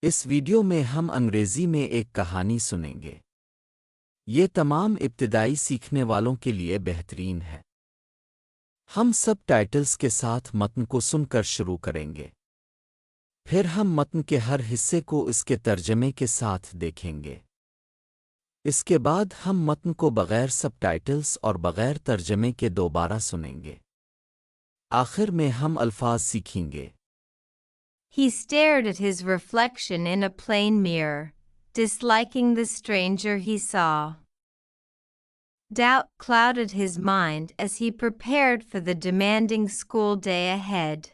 اس video میں ہم انگریزی میں ایک کہانی سنیں گے۔ یہ تمام ابتدائی سیکھنے والوں کے لیے بہترین ہے۔ ہم سب ٹائٹلز کے ساتھ متن کو سن کر شروع کریں گے۔ پھر ہم متن کے ہر حصے کو اس کے ترجمے کے ساتھ دیکھیں گے۔ اس کے بعد ہم متن کو بغیر سب ٹائٹلز اور بغیر ترجمے کے دوبارہ سنیں گے۔ آخر میں ہم الفاظ سیکھیں گے۔ He stared at his reflection in a plain mirror, disliking the stranger he saw. Doubt clouded his mind as he prepared for the demanding school day ahead.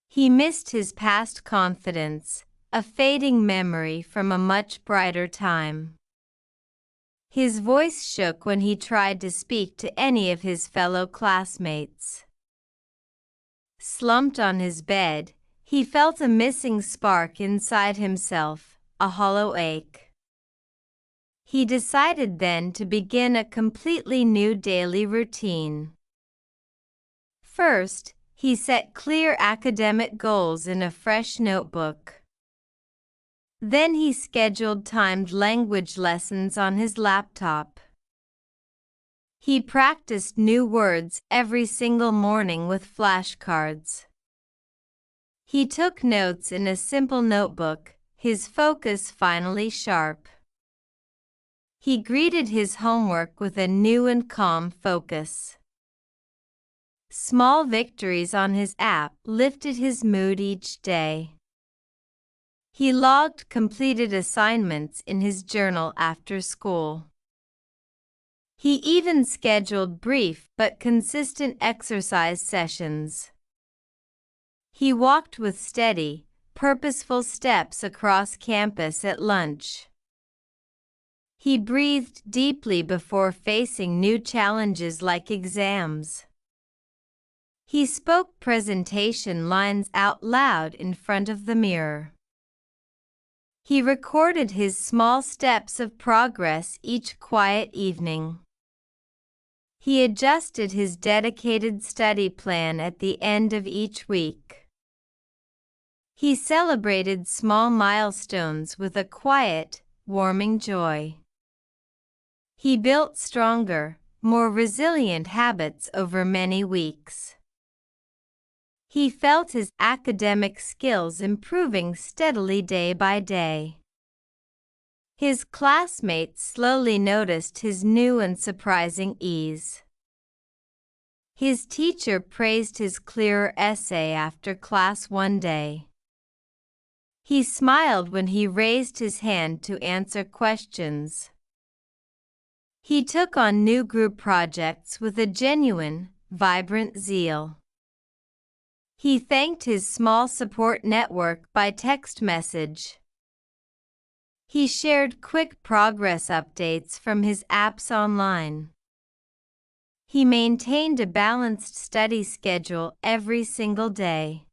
He missed his past confidence, a fading memory from a much brighter time. His voice shook when he tried to speak to any of his fellow classmates. Slumped on his bed, he felt a missing spark inside himself, a hollow ache. He decided then to begin a completely new daily routine. First, he set clear academic goals in a fresh notebook. Then he scheduled timed language lessons on his laptop. He practiced new words every single morning with flashcards. He took notes in a simple notebook, his focus finally sharp. He greeted his homework with a new and calm focus. Small victories on his app lifted his mood each day. He logged completed assignments in his journal after school. He even scheduled brief but consistent exercise sessions. He walked with steady, purposeful steps across campus at lunch. He breathed deeply before facing new challenges like exams. He spoke presentation lines out loud in front of the mirror. He recorded his small steps of progress each quiet evening. He adjusted his dedicated study plan at the end of each week. He celebrated small milestones with a quiet, warming joy. He built stronger, more resilient habits over many weeks. He felt his academic skills improving steadily day by day. His classmates slowly noticed his new and surprising ease. His teacher praised his clearer essay after class one day. He smiled when he raised his hand to answer questions. He took on new group projects with a genuine, vibrant zeal. He thanked his small support network by text message. He shared quick progress updates from his apps online. He maintained a balanced study schedule every single day.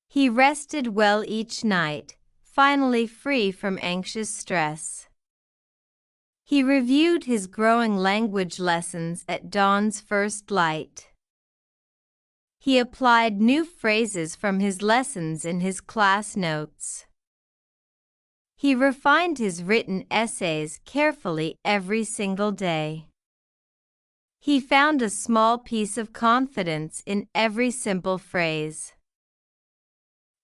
He rested well each night, finally free from anxious stress. He reviewed his growing language lessons at dawn's first light. He applied new phrases from his lessons in his class notes. He refined his written essays carefully every single day. He found a small piece of confidence in every simple phrase.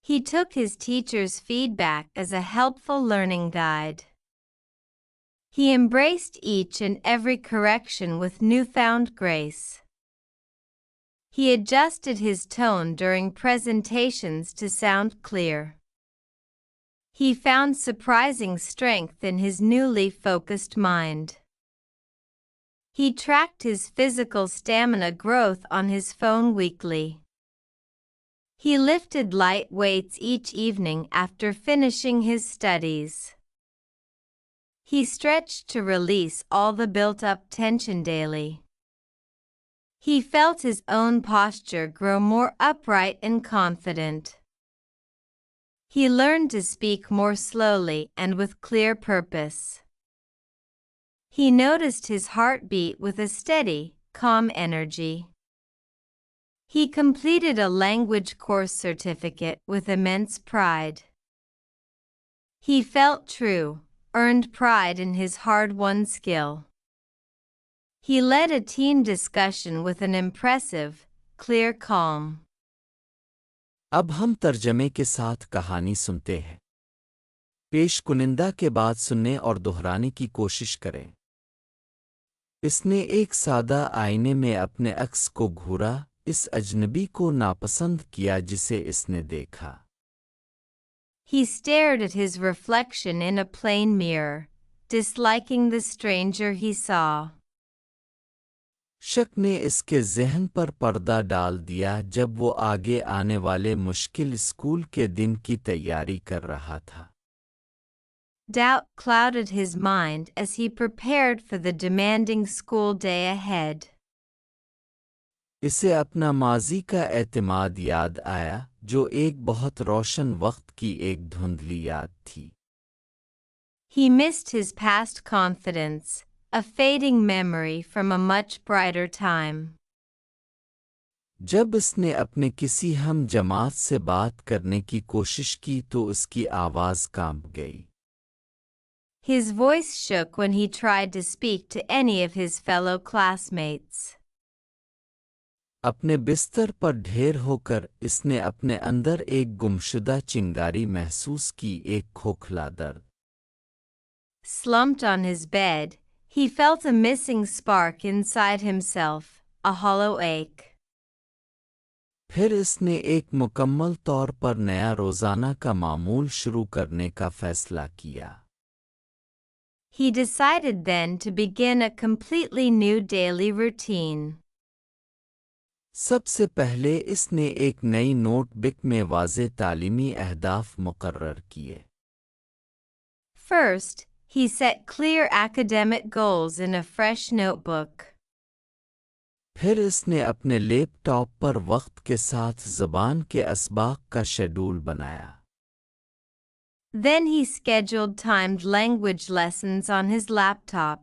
He took his teacher's feedback as a helpful learning guide. He embraced each and every correction with newfound grace. He adjusted his tone during presentations to sound clear. He found surprising strength in his newly focused mind. He tracked his physical stamina growth on his phone weekly. He lifted light weights each evening after finishing his studies. He stretched to release all the built-up tension daily. He felt his own posture grow more upright and confident. He learned to speak more slowly and with clear purpose. He noticed his heartbeat with a steady, calm energy. He completed a language course certificate with immense pride. He felt true, earned pride in his hard-won skill. He led a team discussion with an impressive, clear calm. अब हम तर्जमे के साथ कहानी सुनते हैं। पेश कुनिंदा के बाद सुनने और दोहराने की कोशिश करें। इसने एक सादा आईने में अपने अक्स को घूरा, इस अजनबी को नापसंद किया जिसे इसने देखा। He stared at his reflection in a plain mirror, disliking the stranger he saw. शक ने इसके ज़हन पर पर्दा डाल दिया जब वो आगे आने वाले मुश्किल स्कूल के दिन की तैयारी कर रहा था। Doubt clouded his mind as he prepared for the demanding school day ahead. इसे अपना माजी का एतमाद याद आया, जो एक बहुत रोशन वक्त की एक धुंधली याद थी। He missed his past confidence, a fading memory from a much brighter time. जब उसने अपने किसी हम जमात से बात करने की कोशिश की तो उसकी आवाज़ कांप गई। His voice shook when he tried to speak to any of his fellow classmates. अपने बिस्तर पर ढेर होकर इसने अपने अंदर एक गुमशुदा चिंगारी महसूस की, एक खोखला दर्द। Slumped on his bed, he felt a missing spark inside himself, a hollow ache. फिर इसने एक मुकम्मल तौर पर नया रोज़ाना का मामूल शुरू करने का फैसला किया। He decided then to begin a completely new daily routine. सबसे पहले इसने एक नई नोटबुक में वाज़े तालीमी अहदाफ मुकर्रर किए। First, he set clear academic goals in a fresh notebook. फिर इसने अपने लैपटॉप पर वक्त के साथ ज़बान के असबाक का शेड्यूल बनाया। Then he scheduled timed language lessons on his laptop.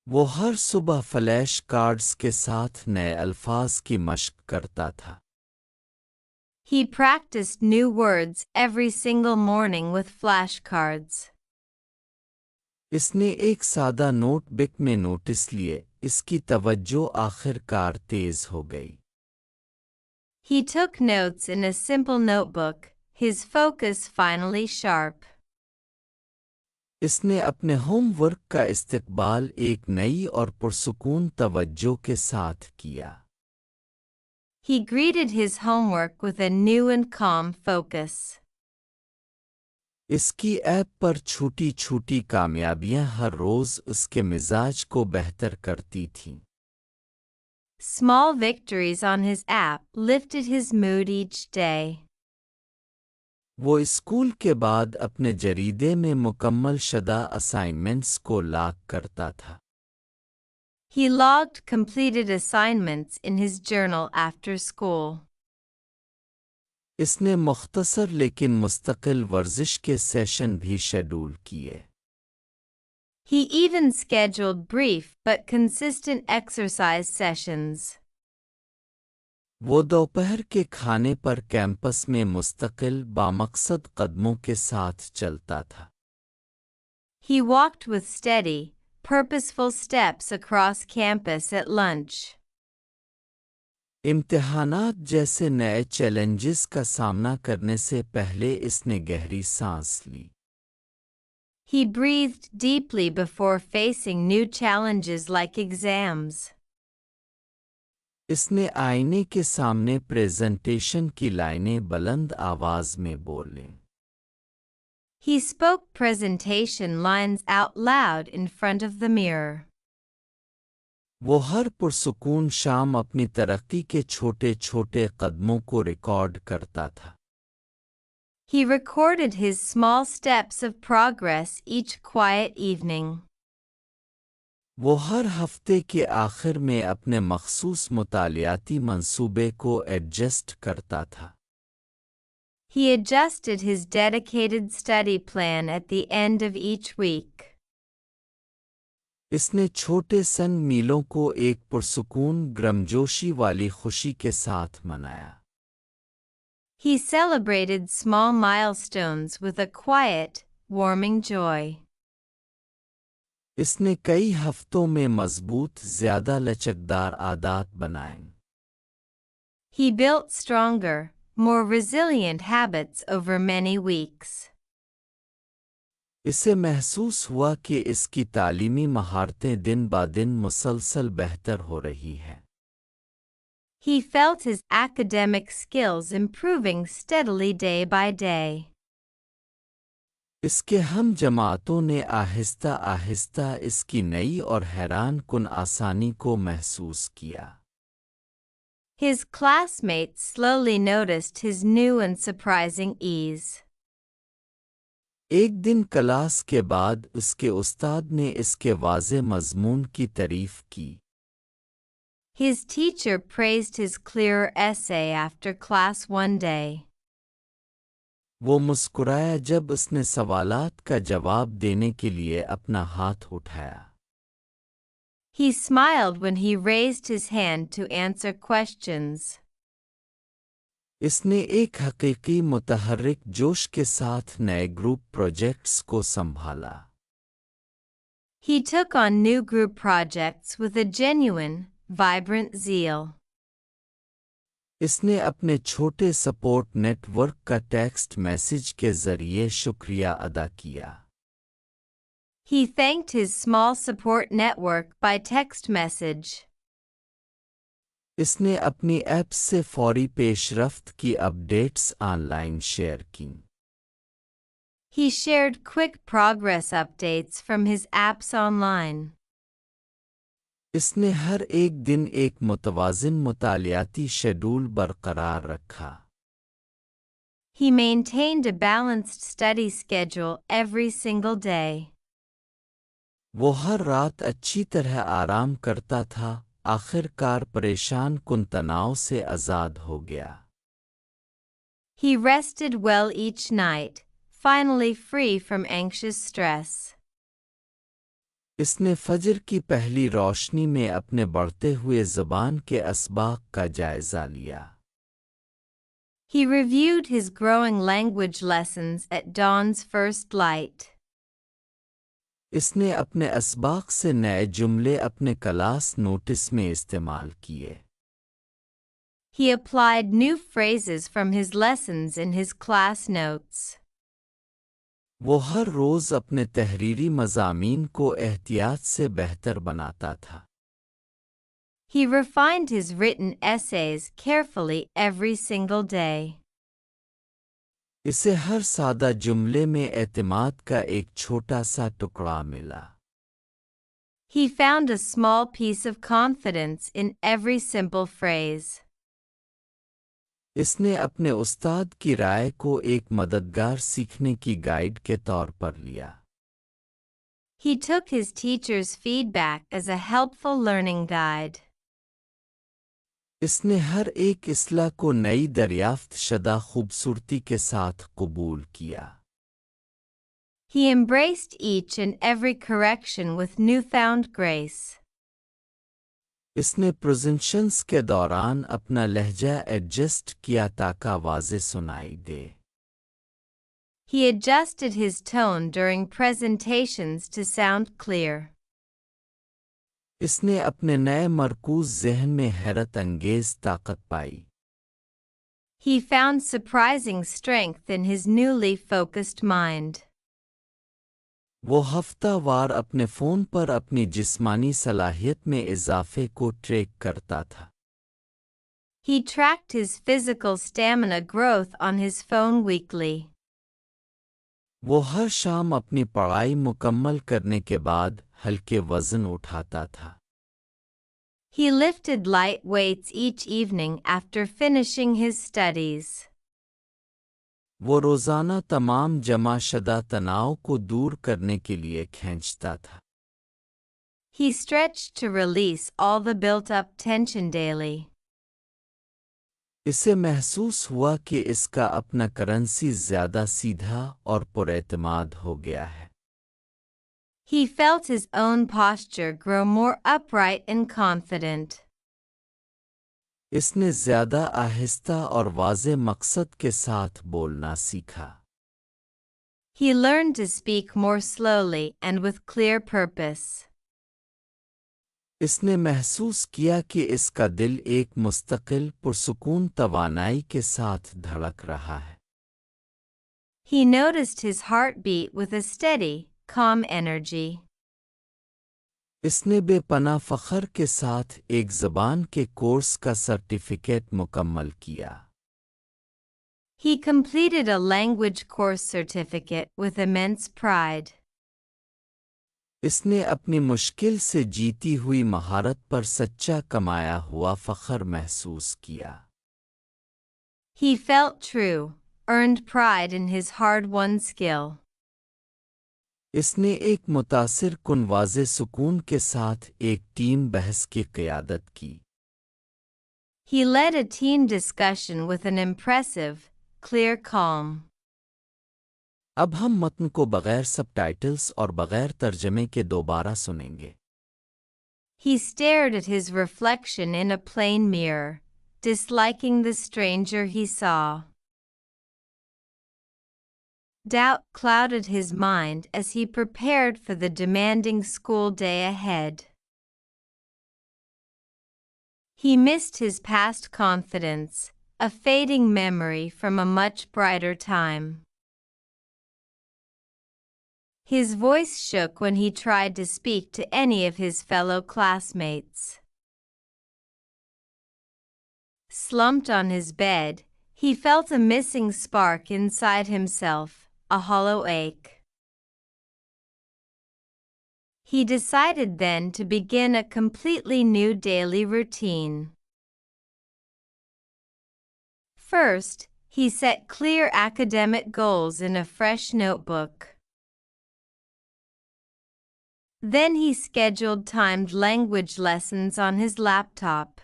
वो हर सुबह फ्लैश कार्ड्स के साथ नए अल्फाज की मशक करता था। He practiced new words every single morning with flashcards. इसने एक सादा नोटबुक में नोटिस लिए, इसकी तवज्जो आखिरकार तेज हो गई। He took notes in a simple notebook, his focus finally sharp. इसने अपने होमवर्क का इस्तकबाल एक नई और पुरसुकून तवज्जो के साथ किया। He greeted his homework with a new and calm focus. इसकी ऐप पर छोटी-छोटी कामयाबियां हर रोज़ उसके मिजाज को बेहतर करती थीं। Small victories on his app lifted his mood each day. वो स्कूल के बाद अपने जरीदे में मुकम्मल शुदा असाइनमेंट्स को लॉग करता था। He logged completed assignments in his journal after school. इसने मुख्तसर लेकिन मुस्तकिल वर्जिश के सेशन भी शेड्यूल किए। He even scheduled brief but consistent exercise sessions. वो दोपहर के खाने पर कैंपस में मुस्तकिल बामकसद कदमों के साथ चलता था। He walked with steady, purposeful steps across campus at lunch. इम्तिहानात जैसे नए चैलेंजेस का सामना करने से पहले इसने गहरी सांस ली। He breathed deeply before facing new challenges like exams. इसने आईने के सामने प्रेजेंटेशन की लाइनें बुलंद आवाज में बोले। He spoke presentation lines out loud in front of the mirror. वो हर पुरसुकून शाम अपनी तरक्की के छोटे-छोटे कदमों को रिकॉर्ड करता था। He recorded his small steps of progress each quiet evening. वो हर हफ्ते के आखिर में अपने मखसूस मुतालियाती मंसूबे को एडजस्ट करता था। He adjusted his dedicated study plan at the end of each week. इसने छोटे सन मीलों को एक पुरसुकून गर्मजोशी वाली खुशी के साथ मनाया। He celebrated small milestones with a quiet, warming joy. इसने कई हफ्तों में मजबूत ज़्यादा लचकदार आदत बनाए। He built stronger, more resilient habits over many weeks. इसे महसूस हुआ कि इसकी तालीमी महारतें दिन ब दिन मुसलसल बेहतर हो रही हैं। He felt his academic skills improving steadily day by day. इसके हम जमातों ने आहिस्ता आहिस्ता इसकी नई और हैरान कुन आसानी को महसूस किया। His classmates slowly noticed his new and surprising ease. एक दिन क्लास के बाद उसके उस्ताद ने इसके वाज़े मज़मून की तारीफ़ की। His teacher praised his clear essay after class one day. वो मुस्कुराया जब उसने सवालात का जवाब देने के लिए अपना हाथ उठाया। He smiled when he raised his hand to answer questions. इसने एक हकीकी मुतहर्रिक जोश के साथ नए ग्रुप प्रोजेक्ट्स को संभाला। He took on new group projects with a genuine, vibrant zeal. इसने अपने छोटे सपोर्ट नेटवर्क का टेक्स्ट मैसेज के ज़रिए शुक्रिया अदा किया। He thanked his small support network by text message. इसने अपनी ऐप से फौरी पेशरफ्त की अपडेट्स ऑनलाइन शेयर की। He shared quick progress updates from his apps online. इसने हर एक दिन एक मुतवाज़िन मुतालियाती शेड्यूल बरकरार रखा। He maintained a balanced study schedule every single day. वो हर रात अच्छी तरह आराम करता था, आखिरकार परेशान कुन तनाव से आज़ाद हो गया। He rested well each night, finally free from anxious stress. इसने फजर की पहली रोशनी में अपने बढ़ते हुए ज़बान के असबाक का जायज़ा लिया। He reviewed his growing language lessons at dawn's first light. इसने अपने असबाक से नए जुमले अपने क्लास नोटिस में इस्तेमाल किए। He applied new phrases from his lessons in his class notes. वो हर रोज़ अपने तहरीरी मज़ामीन को एहतियात से बेहतर बनाता था। He refined his written essays carefully every single day. इसे हर सादा जुमले में एतमाद का एक छोटा सा टुकड़ा मिला। He found a small piece of confidence in every simple phrase. इसने अपने उस्ताद की राय को एक मददगार सीखने की गाइड के तौर पर लिया। He took his teacher's feedback as a helpful learning guide. इसने हर एक इस्लाह को नई दरियाफ्त शदा खूबसूरती के साथ कबूल किया। He embraced each and every correction with newfound grace. इसने प्रेजेंटेशंस के दौरान अपना लहजा एडजस्ट किया ताकि वाज़े सुनाई दे। He adjusted his tone during presentations to sound clear. इसने अपने नए मरकूज़ ज़हन में हैरत अंगेज़ ताकत पाई। He found surprising strength in his newly focused mind. वो हफ्तावार अपने फ़ोन पर अपनी जिस्मानी सलाहियत में इजाफ़े को ट्रैक करता था। He tracked his physical stamina growth on his phone weekly. वो हर शाम अपनी पढ़ाई मुकम्मल करने के बाद हल्के वज़न उठाता था। He lifted light weights each evening after finishing his studies. वो रोज़ाना तमाम जमा शदा तनाव को दूर करने के लिए खींचता था। He stretched to release all the built-up tension daily. इसे महसूस हुआ कि इसका अपना करेंसी ज़्यादा सीधा और पुरएतमाद हो गया है। He felt his own posture grow more upright and confident. اس نے زیادہ آہستہ اور واضح مقصد کے ساتھ بولنا سیکھا۔ He learned to speak more slowly and with clear purpose. اس نے محسوس کیا کہ اس کا دل ایک مستقل پرسکون توانائی کے ساتھ دھڑک رہا ہے۔ He noticed his heartbeat with a steady, calm energy. اس نے بے پناہ فخر کے ساتھ ایک زبان کے کورس کا سرٹیفکیٹ مکمل کیا۔ He completed a language course certificate with immense pride. اس نے اپنی مشکل سے جیتی ہوئی مہارت پر سچا کمایا ہوا فخر محسوس کیا۔ He felt true, earned pride in his hard-won skill. اس نے ایک متاثر کن واضح سکون کے ساتھ ایک ٹیم بحث کی قیادت کی۔ He led a team discussion with an impressive, clear calm. اب ہم متن کو بغیر سب ٹائٹلز اور بغیر ترجمے کے دوبارہ سنیں گے۔ He stared at his reflection in a plain mirror, disliking the stranger he saw. Doubt clouded his mind as he prepared for the demanding school day ahead. He missed his past confidence, a fading memory from a much brighter time. His voice shook when he tried to speak to any of his fellow classmates. Slumped on his bed, he felt a missing spark inside himself, a hollow ache. He decided then to begin a completely new daily routine. First, he set clear academic goals in a fresh notebook. Then he scheduled timed language lessons on his laptop.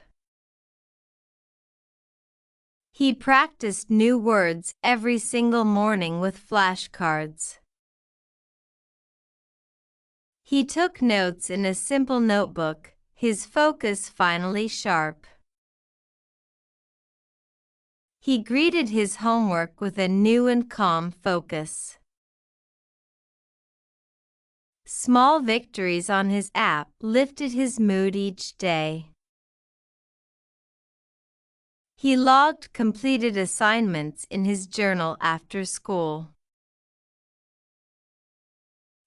He practiced new words every single morning with flashcards. He took notes in a simple notebook, his focus finally sharp. He greeted his homework with a new and calm focus. Small victories on his app lifted his mood each day. He logged completed assignments in his journal after school.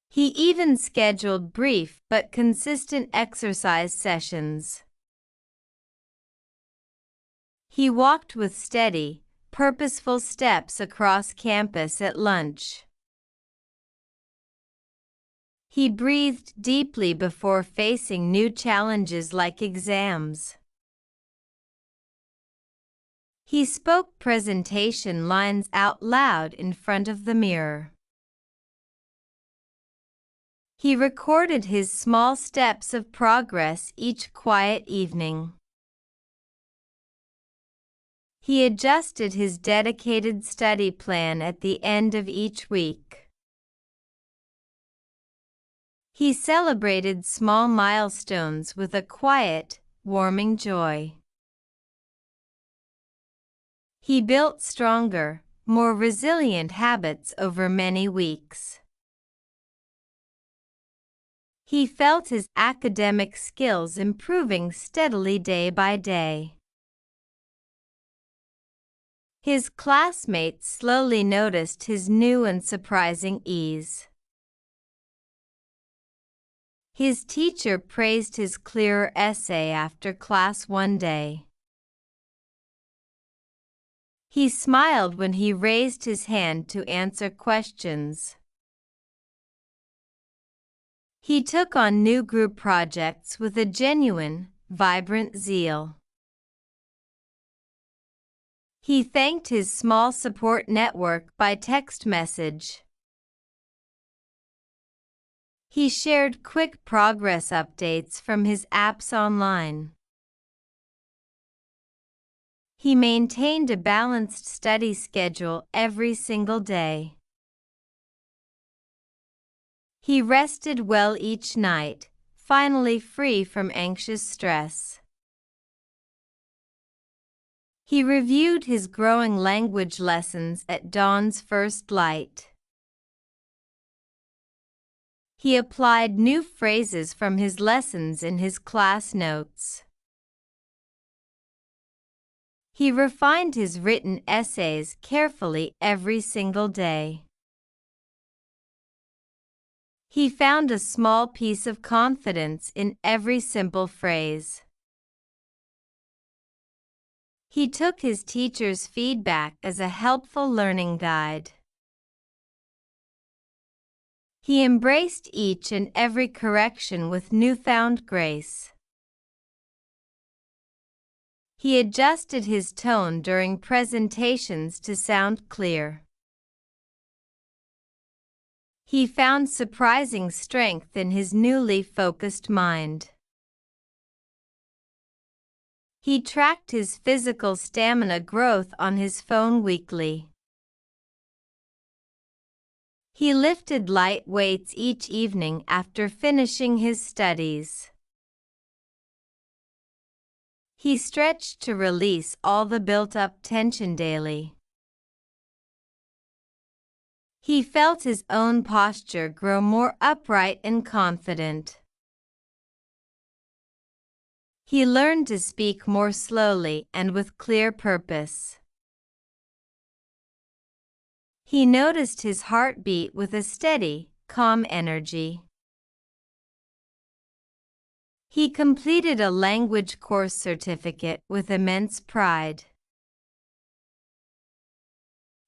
He even scheduled brief but consistent exercise sessions. He walked with steady, purposeful steps across campus at lunch. He breathed deeply before facing new challenges like exams. He spoke presentation lines out loud in front of the mirror. He recorded his small steps of progress each quiet evening. He adjusted his dedicated study plan at the end of each week. He celebrated small milestones with a quiet, warming joy. He built stronger, more resilient habits over many weeks. He felt his academic skills improving steadily day by day. His classmates slowly noticed his new and surprising ease. His teacher praised his clear essay after class one day. He smiled when he raised his hand to answer questions. He took on new group projects with a genuine, vibrant zeal. He thanked his small support network by text message. He shared quick progress updates from his apps online. He maintained a balanced study schedule every single day. He rested well each night, finally free from anxious stress. He reviewed his growing language lessons at dawn's first light. He applied new phrases from his lessons in his class notes. He refined his written essays carefully every single day. He found a small piece of confidence in every simple phrase. He took his teacher's feedback as a helpful learning guide. He embraced each and every correction with newfound grace. He adjusted his tone during presentations to sound clear. He found surprising strength in his newly focused mind. He tracked his physical stamina growth on his phone weekly. He lifted light weights each evening after finishing his studies. He stretched to release all the built-up tension daily. He felt his own posture grow more upright and confident. He learned to speak more slowly and with clear purpose. He noticed his heartbeat with a steady, calm energy. He completed a language course certificate with immense pride.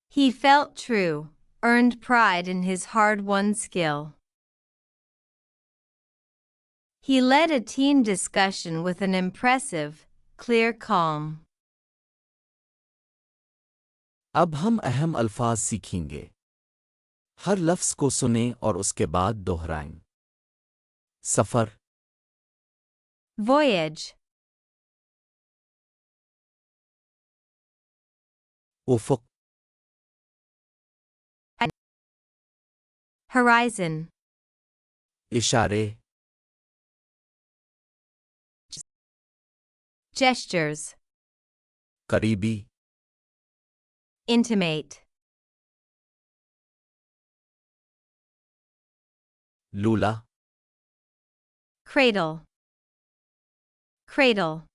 He felt true, earned pride in his hard-won skill. He led a team discussion with an impressive, clear calm. अब हम अहम अल्फाज सीखेंगे। हर लफ्ज़ को सुनें और उसके बाद दोहराएं। सफ़र, Voyage. उफ़ुक़, Horizon. इशारे, Gestures. करीबी, Intimate. लूला, Cradle. Cradle.